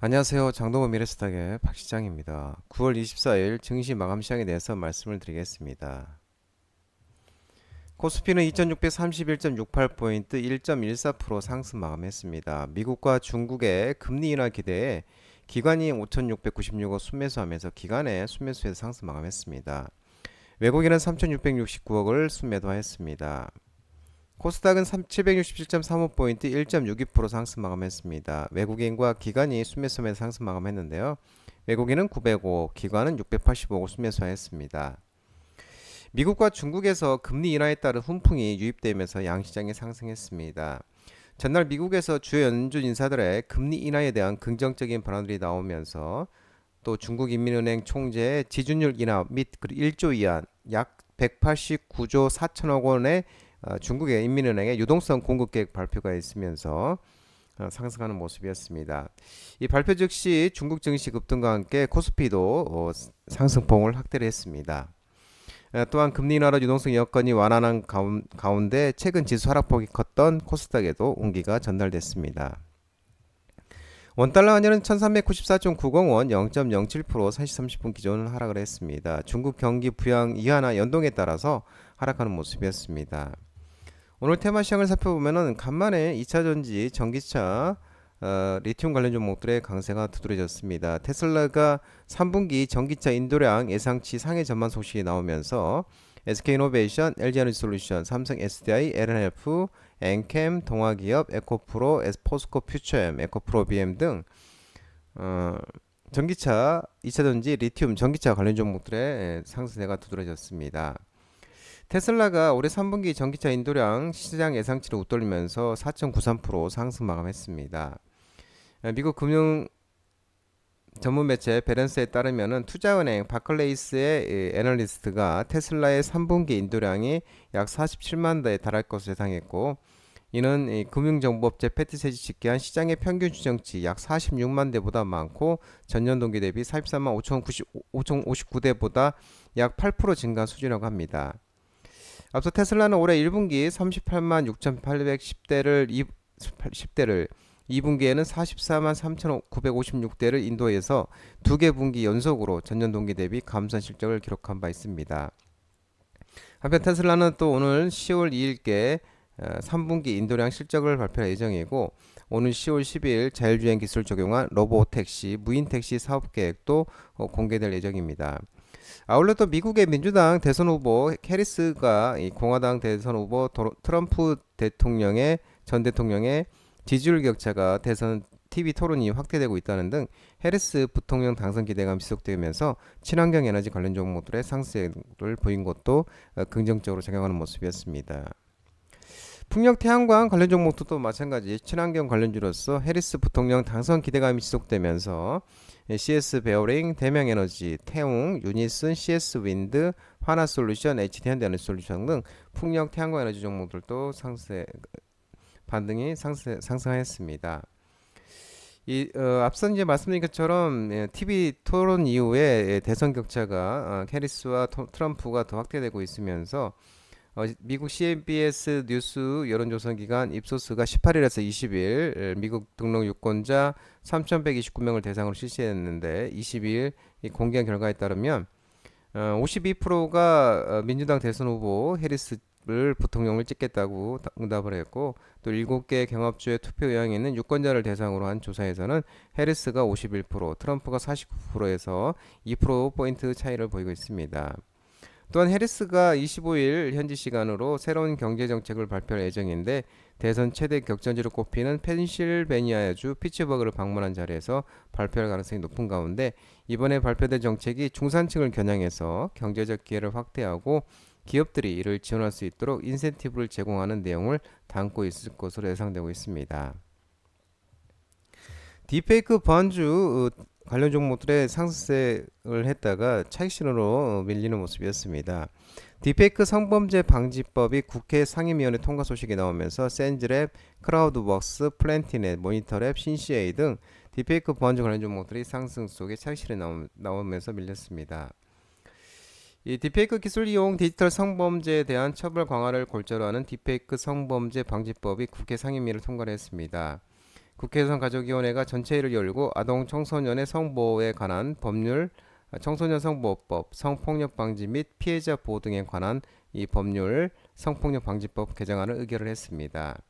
안녕하세요. 장동호 미래스탁의 박시장입니다. 9월 24일 증시 마감 시장에 대해서 말씀을 드리겠습니다. 코스피는 2631.68포인트 1.14% 상승 마감했습니다. 미국과 중국의 금리 인하 기대에 기관이 5696억 순매수하면서 기관의 순매수에서 상승 마감했습니다. 외국인은 3669억을 순매도했습니다. 코스닥은 767.35포인트 1.62% 상승 마감했습니다. 외국인과 기관이 순매수하면서 상승 마감했는데요. 외국인은 905, 기관은 685을 순매수했습니다. 미국과 중국에서 금리 인하에 따른 훈풍이 유입되면서 양시장이 상승했습니다. 전날 미국에서 주요 연준 인사들의 금리 인하에 대한 긍정적인 발언들이 나오면서 또 중국인민은행 총재의 지준율 인하 및 1조 이안 약 189조 4천억 원의 중국의 인민은행의 유동성 공급 계획 발표가 있으면서 상승하는 모습이었습니다. 이 발표 즉시 중국 증시 급등과 함께 코스피도 상승폭을 확대를 했습니다. 또한 금리 인하로 유동성 여건이 완화한 가운데 최근 지수 하락폭이 컸던 코스닥에도 온기가 전달됐습니다. 원달러 환율은 1394.90원 0.07% 4시 30분 기존은 하락을 했습니다. 중국 경기 부양 이하나 연동에 따라서 하락하는 모습이었습니다. 오늘 테마 시장을 살펴보면은 간만에 2차전지, 전기차, 리튬 관련 종목들의 강세가 두드러졌습니다. 테슬라가 3분기 전기차 인도량 예상치 상해 전망 소식이 나오면서 SK이노베이션, LG에너지솔루션, 삼성 SDI, LNF, 엔캠, 동아기업, 에코프로, 포스코 퓨처엠, 에코프로비엠 등 전기차, 2차전지, 리튬, 전기차 관련 종목들의 상승세가 두드러졌습니다. 테슬라가 올해 3분기 전기차 인도량 시장 예상치를 웃돌리면서 4.93% 상승 마감했습니다. 미국 금융 전문 매체 베런스에 따르면 투자은행 바클레이스의 애널리스트가 테슬라의 3분기 인도량이 약 47만 대에 달할 것으로 예상했고, 이는 금융정보업체 패티셋이 집계한 시장의 평균 추정치 약 46만 대보다 많고 전년 동기 대비 43만 5,059대보다 약 8% 증가 수준이라고 합니다. 앞서 테슬라는 올해 1분기 38만 6,810대를 2분기에는 44만 3,956대를 인도해서 두 개 분기 연속으로 전년 동기 대비 감소한 실적을 기록한 바 있습니다. 한편 테슬라는 또 오늘 10월 2일께 3분기 인도량 실적을 발표할 예정이고, 오는 10월 10일 자율주행 기술 적용한 로보택시, 무인택시 사업 계획도 공개될 예정입니다. 아울러 또 미국의 민주당 대선 후보 해리스가 공화당 대선 후보 트럼프 전 대통령의 지지율 격차가 대선 TV 토론이 확대되고 있다는 등 해리스 부통령 당선 기대감이 지속되면서 친환경 에너지 관련 종목들의 상승을 보인 것도 긍정적으로 작용하는 모습이었습니다. 풍력 태양광 관련 종목도 또 마찬가지 친환경 관련주로서 해리스 부통령 당선 기대감이 지속되면서 CS 베어링, 대명에너지, 태웅, 유니슨, CS 윈드, 하나솔루션, HD현대에너지솔루션 등 풍력 태양광 에너지 종목들도 반등이 상승하였습니다. 앞서 이제 말씀드린 것처럼 TV 토론 이후에 대선 격차가 해리스와 트럼프가 더 확대되고 있으면서 미국 CBS 뉴스 여론조사 기관 입소스가 18일에서 20일 미국 등록 유권자 3,129명을 대상으로 실시했는데 22일 공개한 결과에 따르면 52%가 민주당 대선 후보 해리스를 부통령을 찍겠다고 응답을 했고, 또 7개 경합주의 투표 의향이 있는 유권자를 대상으로 한 조사에서는 해리스가 51%, 트럼프가 49%에서 2%포인트 차이를 보이고 있습니다. 또한 해리스가 25일 현지 시간으로 새로운 경제정책을 발표할 예정인데, 대선 최대 격전지로 꼽히는 펜실베니아주 피츠버그를 방문한 자리에서 발표할 가능성이 높은 가운데, 이번에 발표된 정책이 중산층을 겨냥해서 경제적 기회를 확대하고 기업들이 이를 지원할 수 있도록 인센티브를 제공하는 내용을 담고 있을 것으로 예상되고 있습니다. 딥페이크 보안주 관련 종목들의 상승세를 했다가 차익신호로 밀리는 모습이었습니다. 딥페이크 성범죄 방지법이 국회 상임위원회 통과 소식이 나오면서 센즈랩, 크라우드웍스, 플랜티넷, 모니터랩, 신CA 등 딥페이크 보안주 관련 종목들이 상승 속에 차익실에 나오면서 밀렸습니다. 이 딥페이크 기술 이용 디지털 성범죄에 대한 처벌 강화를 골자로 하는 딥페이크 성범죄 방지법이 국회 상임위를 통과를 했습니다. 국회 여성가족위원회가 전체회의를 열고 아동 청소년의 성보호에 관한 법률, 청소년 성보호법, 성폭력 방지 및 피해자 보호 등에 관한 이 법률 성폭력 방지법 개정안을 의결을 했습니다.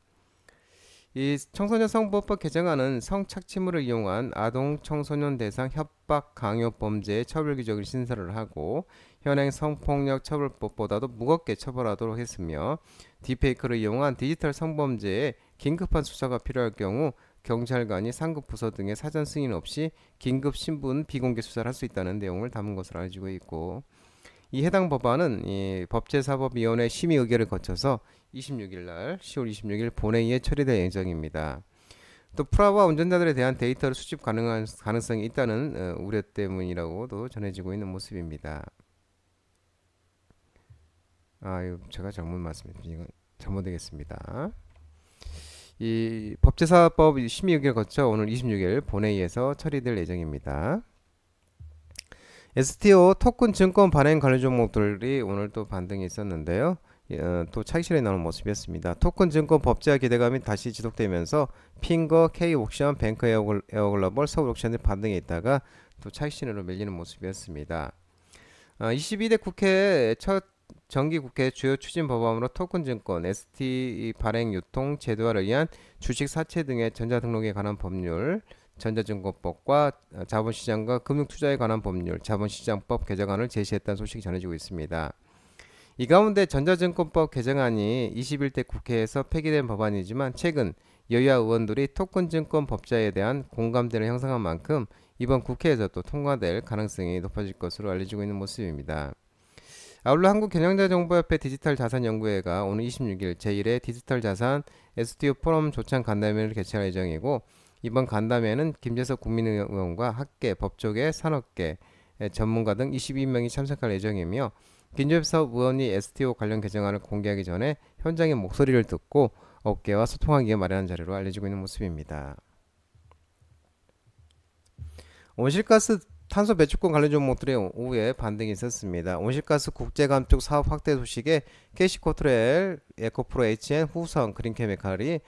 이 청소년 성보호법 개정안은 성착취물을 이용한 아동 청소년 대상 협박 강요 범죄의 처벌 규정을 신설을 하고 현행 성폭력 처벌법보다도 무겁게 처벌하도록 했으며 딥페이크를 이용한 디지털 성범죄에 긴급한 수사가 필요할 경우 경찰관이 상급 부서 등의 사전 승인 없이 긴급 신분 비공개 수사를 할 수 있다는 내용을 담은 것으로 알려지고 있고, 이 해당 법안은 이 법제사법위원회 심의 의결을 거쳐서 26일 날 10월 26일 본회의에 처리될 예정입니다. 또 프라와 운전자들에 대한 데이터를 수집 가능한 가능성이 있다는 우려 때문이라고도 전해지고 있는 모습입니다. 이거 제가 잘못 말씀드렸습니다. 이건 잘못되겠습니다. 이 법제사법 심의 의결을 거쳐 오늘 26일 본회의에서 처리될 예정입니다. STO 토큰 증권 발행 관련 종목들이 오늘 또 반등이 있었는데요. 또 차익실에 나오는 모습이었습니다. 토큰 증권 법제화 기대감이 다시 지속되면서 핑거, K옥션, 뱅크 에어글로벌, 서울옥션의 반등에 있다가 또 차익실로 밀리는 모습이었습니다. 22대 국회 첫 정기국회 주요 추진 법안으로 토큰 증권, ST 발행 유통 제도화를 위한 주식 사채 등의 전자등록에 관한 법률, 전자증권법과 자본시장과 금융투자에 관한 법률, 자본시장법 개정안을 제시했다는 소식이 전해지고 있습니다. 이 가운데 전자증권법 개정안이 21대 국회에서 폐기된 법안이지만 최근 여야 의원들이 토큰증권 법제에 대한 공감대를 형성한 만큼 이번 국회에서도 통과될 가능성이 높아질 것으로 알려지고 있는 모습입니다. 아울러 한국경영자정보협회 디지털자산연구회가 오늘 26일 제1회 디지털자산 STO 포럼 조찬 간담회를 개최할 예정이고, 이번 간담회에는 김재석 국민의원과 학계, 법조계, 산업계 전문가 등 22명이 참석할 예정이며, 김재섭 의원이 STO 관련 개정안을 공개하기 전에 현장의 목소리를 듣고 업계와 소통하기 위해 마련한 자료로 알려지고 있는 모습입니다. 온실가스 탄소 배출권 관련 종목들의 오후에 반등이 있었습니다. 온실가스 국제감축 사업 확대 소식에 캐시코트렐, 에코프로 HN, 후성, 그린케미칼이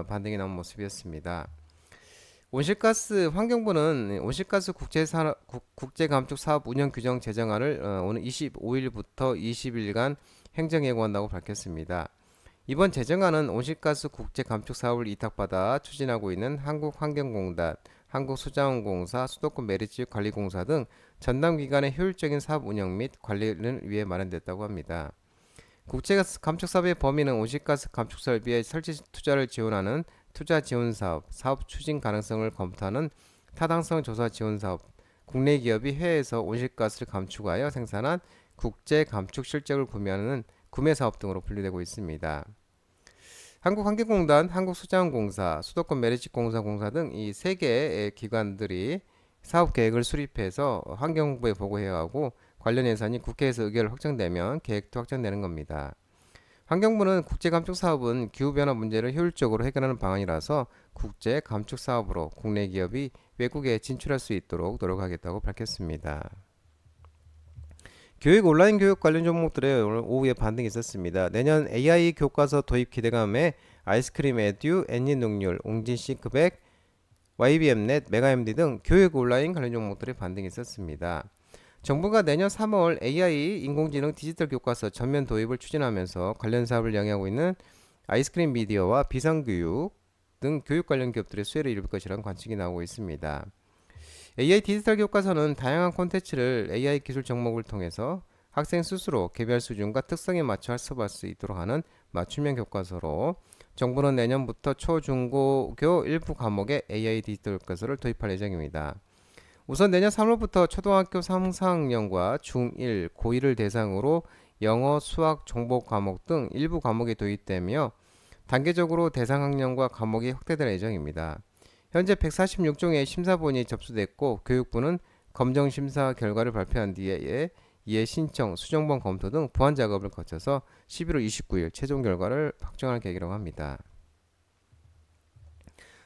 반등이 나온 모습이었습니다. 온실가스 환경부는 온실가스 국제감축 사업 운영 규정 제정안을 오늘 25일부터 20일간 행정예고한다고 밝혔습니다. 이번 제정안은 온실가스 국제감축 사업을 위탁받아 추진하고 있는 한국환경공단, 한국수자원공사, 수도권 메리지관리공사 등 전담기관의 효율적인 사업 운영 및 관리를 위해 마련됐다고 합니다. 국제가스 감축 사업의 범위는 온실가스 감축 설비의 설치 투자를 지원하는 투자 지원 사업, 사업 추진 가능성을 검토하는 타당성 조사 지원 사업, 국내 기업이 해외에서 온실가스를 감축하여 생산한 국제 감축 실적을 구매하는 구매 사업 등으로 분류되고 있습니다. 한국환경공단, 한국수자원공사, 수도권 메리지공사 등 이 세 개의 기관들이 사업 계획을 수립해서 환경부에 보고해야 하고, 관련 예산이 국회에서 의결을 확정되면 계획도 확정되는 겁니다. 환경부는 국제감축 사업은 기후변화 문제를 효율적으로 해결하는 방안이라서 국제감축 사업으로 국내 기업이 외국에 진출할 수 있도록 노력하겠다고 밝혔습니다. 교육 온라인 교육 관련 종목들의 오늘 오후에 반등이 있었습니다. 내년 AI 교과서 도입 기대감에 아이스크림 에듀, 엔진능률, 옹진 싱크백, YBM넷, 메가MD 등 교육 온라인 관련 종목들의 반등이 있었습니다. 정부가 내년 3월 AI 인공지능 디지털 교과서 전면 도입을 추진하면서 관련 사업을 영위하고 있는 아이스크림 미디어와 비상교육 등 교육 관련 기업들의 수혜를 입을 것이라는 관측이 나오고 있습니다. AI 디지털 교과서는 다양한 콘텐츠를 AI 기술 종목을 통해서 학생 스스로 개별 수준과 특성에 맞춰 학습할 수 있도록 하는 맞춤형 교과서로, 정부는 내년부터 초, 중, 고교 일부 과목에 AI 디지털 교과서를 도입할 예정입니다. 우선 내년 3월부터 초등학교 3, 4학년과 중1, 고1을 대상으로 영어, 수학, 정보 과목 등 일부 과목이 도입되며 단계적으로 대상 학년과 과목이 확대될 예정입니다. 현재 146종의 심사본이 접수됐고, 교육부는 검정심사 결과를 발표한 뒤에 이에 신청, 수정본 검토 등 보완 작업을 거쳐서 11월 29일 최종 결과를 확정할 계획이라고 합니다.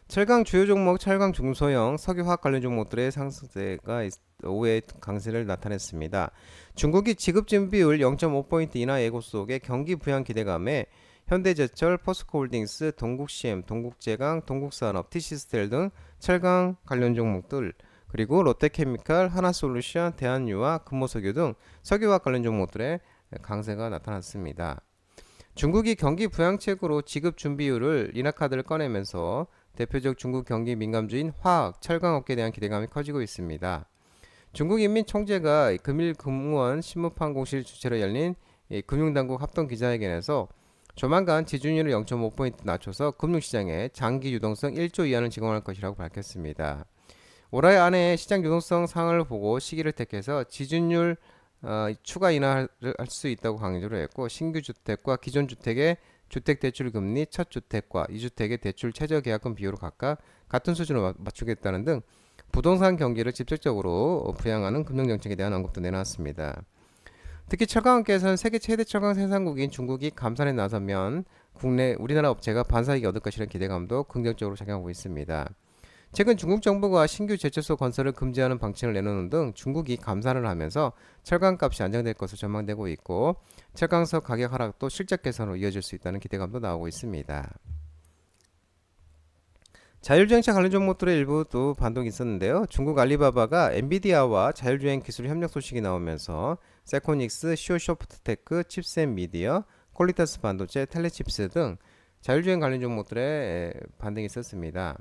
철강 주요 종목, 철강 중소형, 석유화학 관련 종목들의 상승세가 오후에 강세를 나타냈습니다. 중국이 지급 준비율 0.5포인트 인하 예고 속에 경기 부양 기대감에 현대제철, 포스코홀딩스, 동국CM, 동국제강, 동국산업, TC스텔 등 철강 관련 종목들, 그리고 롯데케미칼, 하나솔루션, 대한유화, 금호석유 등 석유화학 관련 종목들의 강세가 나타났습니다. 중국이 경기 부양책으로 지급 준비율을 인하카드를 꺼내면서 대표적 중국 경기 민감주인 화학, 철강업계에 대한 기대감이 커지고 있습니다. 중국 인민총재가 금일 금무원 신무판공실 주최로 열린 금융당국 합동 기자회견에서 조만간 지준율을 0.5포인트 낮춰서 금융시장에 장기 유동성 1조 이하는 제공할 것이라고 밝혔습니다. 올해 안에 시장 유동성 상을 보고 시기를 택해서 지준율 추가 인하할 수 있다고 강조를 했고, 신규 주택과 기존 주택의 주택대출 금리, 첫 주택과 2주택의 대출 최저 계약금 비율을 각각 같은 수준으로 맞추겠다는 등 부동산 경기를 직접적으로 부양하는 금융정책에 대한 언급도 내놨습니다. 특히 철강업계에서는 세계 최대 철강 생산국인 중국이 감산에 나서면 국내 우리나라 업체가 반사이익이 얻을 것이라는 기대감도 긍정적으로 작용하고 있습니다. 최근 중국 정부가 신규 제철소 건설을 금지하는 방침을 내놓는 등 중국이 감산을 하면서 철강값이 안정될 것으로 전망되고 있고, 철강석 가격 하락도 실적 개선으로 이어질 수 있다는 기대감도 나오고 있습니다. 자율주행차 관련 종목들의 일부도 반동이 있었는데요. 중국 알리바바가 엔비디아와 자율주행 기술 협력 소식이 나오면서 세코닉스, 시오소프트테크, 칩셋미디어, 퀄리타스 반도체, 텔레칩스 등 자율주행 관련 종목들의 반등이 있었습니다.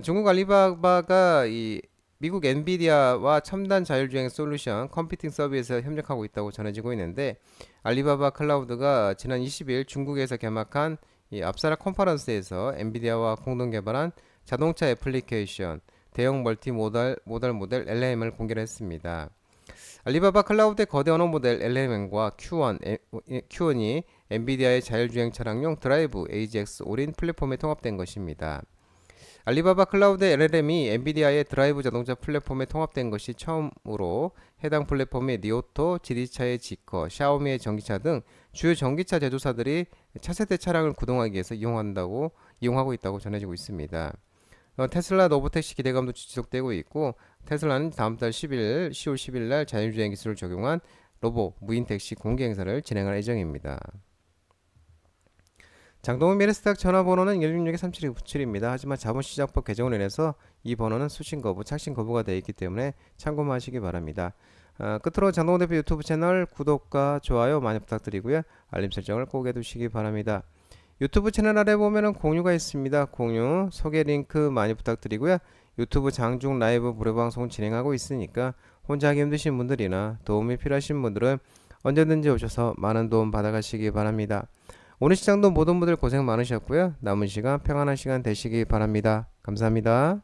중국 알리바바가 미국 엔비디아와 첨단 자율주행 솔루션 컴퓨팅 서비스에 협력하고 있다고 전해지고 있는데, 알리바바 클라우드가 지난 20일 중국에서 개막한 앞사라 컨퍼런스에서 엔비디아와 공동 개발한 자동차 애플리케이션 대형 멀티모달 모델 LLM을 공개를 했습니다. 알리바바 클라우드의 거대 언어 모델 LLM과 Q1이 엔비디아의 자율주행 차량용 드라이브 AGX 올인 플랫폼에 통합된 것입니다. 알리바바 클라우드 LLM이 엔비디아의 드라이브 자동차 플랫폼에 통합된 것이 처음으로 해당 플랫폼의 니오토, 지리차의 지커, 샤오미의 전기차 등 주요 전기차 제조사들이 차세대 차량을 구동하기 위해서 이용하고 있다고 전해지고 있습니다. 테슬라 로보택시 기대감도 지속되고 있고, 테슬라는 다음 달 10월 10일 날 자율주행 기술을 적용한 로보 무인택시 공개 행사를 진행할 예정입니다. 장동훈 미래스탁 전화번호는 166-3797입니다. 하지만 자본시장법 개정으로 인해서 이 번호는 수신 거부, 착신 거부가 되어 있기 때문에 참고만 하시기 바랍니다. 끝으로 장동훈 대표 유튜브 채널 구독과 좋아요 많이 부탁드리고요. 알림 설정을 꼭 해두시기 바랍니다. 유튜브 채널 아래 보면은 공유가 있습니다. 공유, 소개 링크 많이 부탁드리고요. 유튜브 장중 라이브 무료 방송 진행하고 있으니까 혼자 하기 힘드신 분들이나 도움이 필요하신 분들은 언제든지 오셔서 많은 도움 받아가시기 바랍니다. 오늘 시장도 모든 분들 고생 많으셨고요. 남은 시간 평안한 시간 되시기 바랍니다. 감사합니다.